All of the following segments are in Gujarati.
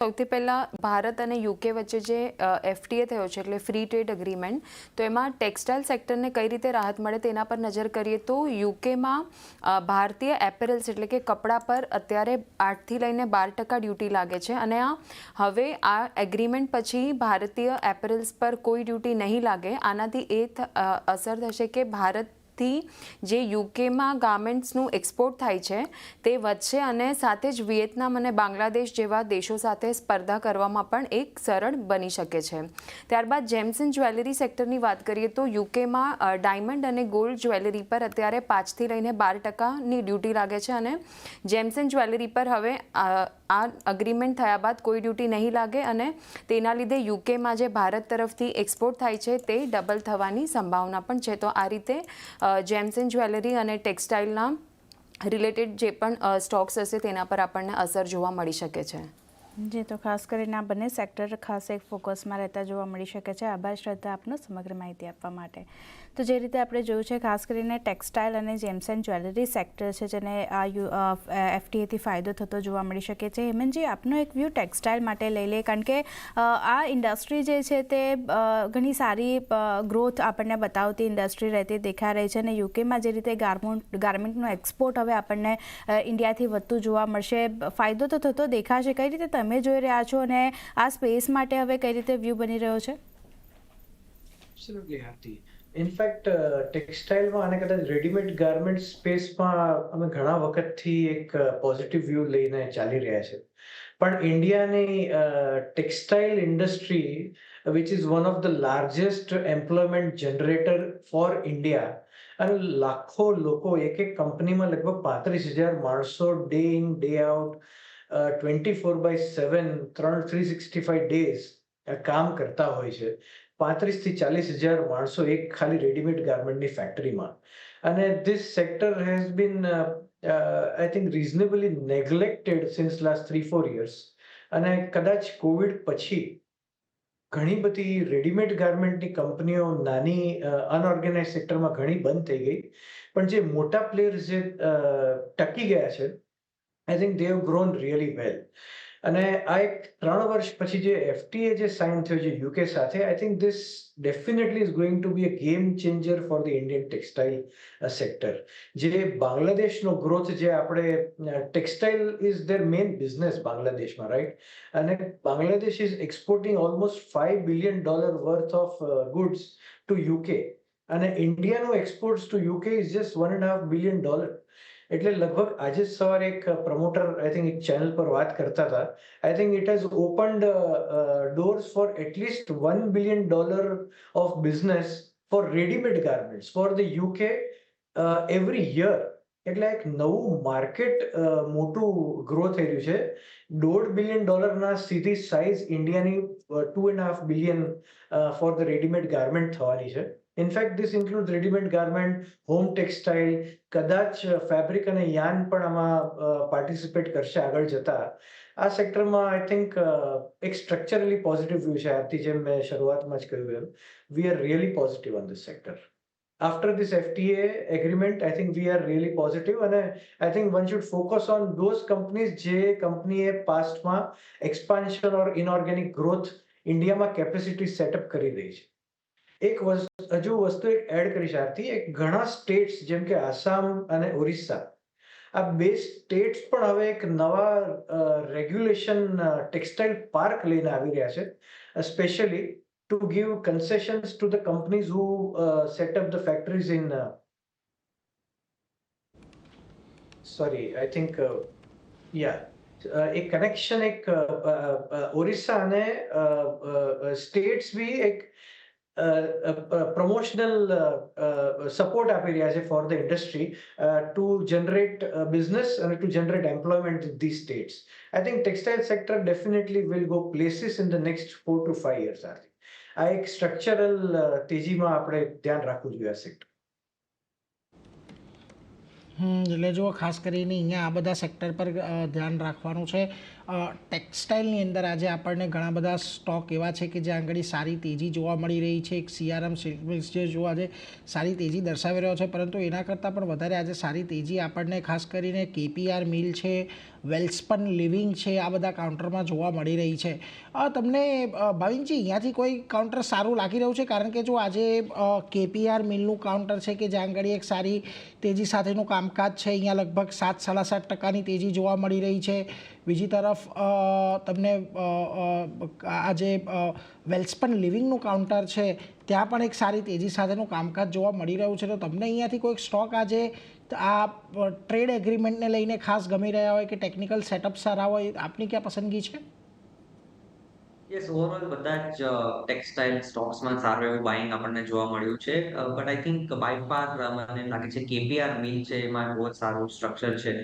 સૌથી પહેલાં ભારત અને યુકે વચ્ચે જે એફટીએ થયો છે એટલે ફ્રી ટ્રેડ એગ્રીમેન્ટ, તો એમાં ટેક્સટાઇલ સેક્ટરને કઈ રીતે રાહત મળે તેના પર નજર કરીએ તો યુકેમાં ભારતીય એપેરલ્સ એટલે કે કપડાં પર અત્યારે 8થી લઈને 12% ડ્યુટી લાગે છે અને હવે આ એગ્રીમેન્ટ પછી ભારતીય એપેરલ્સ પર કોઈ ડ્યુટી નહીં લાગે. આનાથી અસર થશે કે ભારતથી જે યુકેમાં ગાર્મેન્ટ્સનું એક્સપોર્ટ થાય છે તે વધશે અને સાથે જ વિયેતનામ અને બાંગ્લાદેશ જેવા દેશો સાથે સ્પર્ધા કરવામાં પણ એક સરળ બની શકે છે. ત્યારબાદ જેમ્સ એન્ડ જ્વેલરી સેક્ટરની વાત કરીએ તો યુકેમાં ડાયમંડ અને ગોલ્ડ જ્વેલરી પર અત્યારે 5થી લઈને 12%ની ડ્યુટી લાગે છે અને જેમ્સ એન્ડ જ્વેલરી પર હવે આ એગ્રીમેન્ટ થયા બાદ કોઈ ડ્યુટી નહીં લાગે અને તેના લીધે યુકેમાં જે ભારત તરફથી એક્સપોર્ટ થાય છે તે ડબલ થવાની સંભાવના પણ છે. તો આ રીતે જેમ્સ એન્ડ જ્વેલરી અને ટેક્સટાઇલના રિલેટેડ જે પણ સ્ટોક્સ હશે તેના પર આપણને અસર જોવા મળી શકે છે. જી, તો ખાસ કરીને આ બંને સેક્ટર ખાસ એક ફોકસમાં રહેતા જોવા મળી શકે છે. આભાર શ્રદ્ધા આપનો સમગ્ર માહિતી આપવા માટે. તો જે રીતે આપણે જોયું છે ખાસ કરીને ટેક્સટાઇલ અને જેમ્સ એન્ડ જ્વેલરી સેક્ટર છે જેને આ એફટીએથી ફાયદો થતો જોવા મળી શકે છે. હેમંતજી, આપનો એક વ્યૂ ટેક્સટાઇલ માટે લઈ લે, કારણ કે આ ઇન્ડસ્ટ્રી જે છે તે ઘણી સારી ગ્રોથ આપણને બતાવતી ઇન્ડસ્ટ્રી રહેતી દેખાઈ રહી છે અને યુકેમાં જે રીતે ગાર્મેન્ટનો એક્સપોર્ટ હવે આપણને ઇન્ડિયાથી વધતું જોવા મળશે, ફાયદો તો થતો દેખાશે. કઈ રીતે તમે જોઈ રહ્યા છો અને આ સ્પેસ માટે હવે કઈ રીતે વ્યૂ બની રહ્યો છે? એબ્સોલ્યુટલી હાથી. ઇનફેક્ટ ટેક્સટાઇલમાં અને કદાચ રેડીમેડ ગાર્મેન્ટ સ્પેસમાં અમે ઘણા વખતથી એક પોઝિટિવ વ્યૂ લઈને ચાલી રહ્યા છે. પણ ઇન્ડિયાની textile industry which is one of the largest employment generator for India, અને લાખો લોકો એક કંપનીમાં લગભગ 35,000 માણસો day in day out 24/7 365 days કામ કરતા હોય છે. 35,000 થી 40,000 માણસો એક ખાલી રેડીમેડ ગાર્મેન્ટની ફેક્ટરીમાં. અને this sector has been I think reasonably neglected since last 3-4 years. અને કદાચ કોવિડ પછી ઘણી બધી રેડીમેડ ગાર્મેન્ટની કંપનીઓ નાની અનઓર્ગેનાઇઝ સેક્ટરમાં ઘણી બંધ થઈ ગઈ, પણ જે મોટા પ્લેયર્સ જે ટકી ગયા છે, I think they have grown really well. અને આ એક 3 વર્ષ પછી જે એફટીએ જે સાઇન થયો છે યુકે સાથે, I think this definitely is going to be a game changer for the Indian textile sector. જે બાંગ્લાદેશનો ગ્રોથ, જે આપણે textile is their main business બાંગ્લાદેશમાં, રાઈટ? અને Bangladesh is exporting almost $5 billion worth of goods to UK, અને ઇન્ડિયાનું exports to UK is just $1.5 billion. એટલે લગભગ આજે સવારે એક પ્રમોટર આઈ થિંક એક ચેનલ પર વાત કરતા હતા, I think it has opened doors for at least $1 billion of business for readymade garments for the UK every year. એટલે એક નવું માર્કેટ મોટું ગ્રો થઈ રહ્યું છે. $1.5 billion સીધી સાઇઝ ઇન્ડિયાની $2.5 billion for the readymade garment થવાની છે. In fact this include readymade garment, home textile, કદાચ ફેબ્રિક અને યાર્ન પણ આમાં પાર્ટિસિપેટ કરશે આગળ જતા. આ સેક્ટરમાં આઈ થિંક એક સ્ટ્રક્ચરલી પોઝિટિવ વ્યૂ છે. આથી જેમ મેં શરૂઆતમાં જ કહ્યું એમ, we are really positive on this sector. After this FTA agreement, I think we are really positive, and I think one should focus on those companies જે કંપનીએ પાસ્ટમાં એક્સપાન્શન ઓર ઇનઓર્ગેનિક ગ્રોથ ઇન્ડિયામાં કેપેસિટી સેટઅપ કરી રહી છે. એક હજુ વસ્તુ એક એડ કરી શકતી, એક ઘણા સ્ટેટ્સ જેમ કે આસામ અને ઓરિસ્સા, આ બે સ્ટેટ્સ પણ હવે એક નવા રેગ્યુલેશન ટેક્સટાઇલ પાર્ક લઈને આવી રહ્યા છે, specially to give concessions to the companies who set up the factories in એક કનેક્શન, એક ઓરિસ્સા અને સ્ટેટ્સ બી એક પ્રમોશનલ સપોર્ટ આપી રહ્યા છે for the industry to generate business અને to generate employment in this states. I think textile sector definitely will go places in the next 4 to 5 years. આ એક સ્ટ્રક્ચરલ તેજીમાં આપણે ધ્યાન રાખવું જોઈએ આ સેક્ટર. એટલે જો ખાસ કરીને અહીંયા આ બધા સેક્ટર પર ધ્યાન રાખવાનું છે. ટેક્સટાઇલની અંદર આજે આપણને ઘણા બધા સ્ટોક એવા છે કે જ્યાં આગળ સારી તેજી જોવા મળી રહી છે. એક CRM સિલ્ક જે જો આજે સારી તેજી દર્શાવી રહ્યો છે, પરંતુ એના કરતાં પણ વધારે આજે સારી તેજી આપણને ખાસ કરીને KPR મિલ છે, વેલ્સપન લિવિંગ છે, આ બધા કાઉન્ટરમાં જોવા મળી રહી છે. તમને ભાવિનજી અહીંયાથી કોઈ કાઉન્ટર સારું લાગી રહ્યું છે? કારણ કે જો આજે KPR મિલનું કાઉન્ટર છે કે જ્યાં આગળ એક સારી તેજી સાથેનું કામકાજ છે. અહીંયા લગભગ 7-7.5% તેજી જોવા મળી રહી છે. બીજી તરફ તમને આજે વેલ્સપન લિવિંગનું કાઉન્ટર છે, ત્યાં પણ એક સારી તેજી સાથેનું કામકાજ જોવા મળી રહ્યું છે. તો તમને અહીંયાથી કોઈક સ્ટોક આજે આ ટ્રેડ એગ્રીમેન્ટને લઈને ખાસ ગમી રહ્યા હોય કે ટેકનિકલ સેટઅપ સારા હોય, આપની ક્યાં પસંદગી છે? યસ, ઓવરઓલ બધા જ ટેક્સટાઇલ સ્ટોક્સમાં સારું એવું બાઇંગ આપણને જોવા મળ્યું છે. But I think by far મને લાગે છે KPR મિલ છે, એમાં બહુ જ સારું સ્ટ્રક્ચર છે.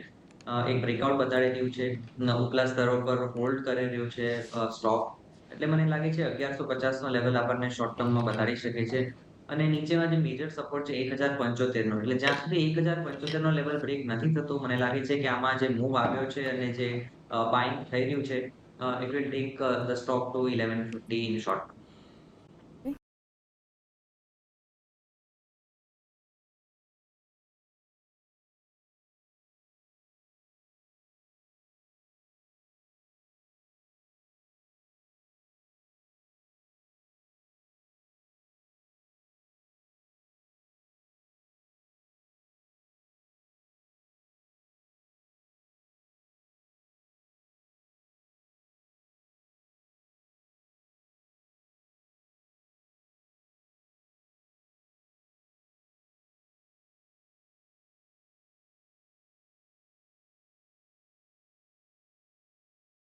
એક બ્રેકઆઉટ બતાડી રહ્યું છે, ઉપલા સ્તરો પર હોલ્ડ કરી રહ્યું છે સ્ટોક. એટલે મને લાગે છે 1150 નો લેવલ આપણને શોર્ટ ટર્મમાં બતાડી શકે છે. અને નીચેમાં જે મેજર સપોર્ટ છે 1075 નો, એટલે જ્યાં સુધી 1075 નો લેવલ બ્રેક નથી થતું, મને લાગે છે કે આમાં જે મૂવ આવ્યો છે અને જે બાઇંગ થઈ રહ્યું છે, it will take the stock to 1150 in short.